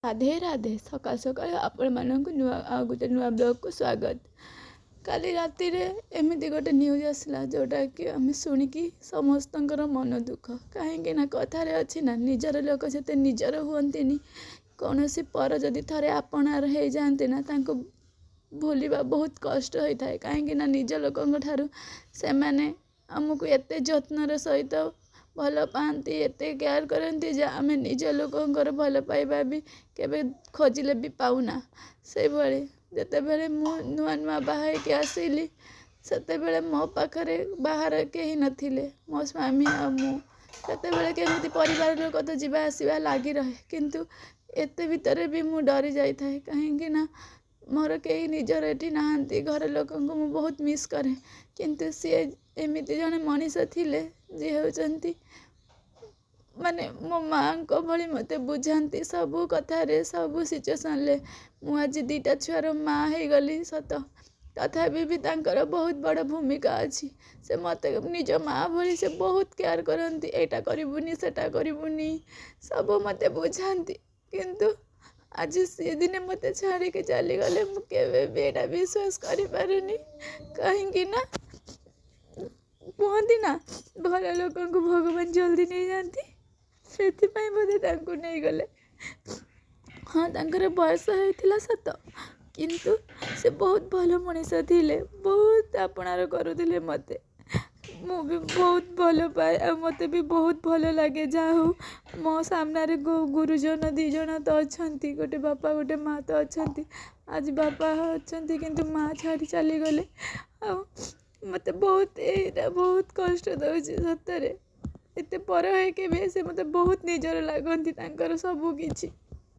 राधे राधे सकाल सकाल आपण मानक गोटे नुआ ब्लॉग को स्वागत। काली राति रे एमती गोटे न्यूज आसला जोटा कि आम शुणिकी समस्त मन दुख कहीं ना कथार अच्छी ना निजर लोक से निजर हुंती कौन सी पर जदि थे आपणार हो जाते ना भूलवा बहुत कष्ट होता है कहीं ना निज लोक से मैंने आमको एत जत्नर सहित भल पाती एत केयर करती जे आम निज लोकंर भल पाइबा भी केबे खोजिले भी पाऊना से भाई जिते बड़े मु नुआ नुआ बाहा के आसिली सेते बेले मो पाखरे बाहर कहीं नथिले मो स्वामी आ मु सेते बेले केमिति परिवार लोक तो जीवा आसवा लगी रहे किंतु एते भितर भी मु डरी जाई थाए कहीं ना मोर कई निजर एटी नहांती घर लोक मु बहुत मिस करे किंतु सी एमती जने मनीष थिले जी होचंती माने मो माँ को भली मते बुझाती सबू कथारे सबू सिचुएसन मु आज दीटा छुआर माँ हो गली सत तथापि भी तांकर बहुत बड़ भूमिका अच्छी से मत निज माँ भली से बहुत केयर करती एटा करिबुनी सेटा करिबुनी सब मते बुझाती किंतु आज सी दिन मत छाड़ी के चली गले मुझे विश्वास कर पारुनी कहीं ना कहती ना भल लोक भगवान जल्दी नहीं जाती से बोधे नहीं गले हाँ तांकर बयस होता सत किंतु से बहुत भल मनीष थिले बहुत आपणार करुले मते मु भी बहुत भल पाए आ मते भी बहुत भल लगे जहा हो मो सामने गुरुजन दी जन तो अच्छा गोटे बापा गोटे माँ तो अच्छा आज बापा अच्छा किंतु माँ छाड़ी चली गले मते बहुत कष्ट दौची सतरे एते पर है के से मते बहुत निजर लगती सबू किछि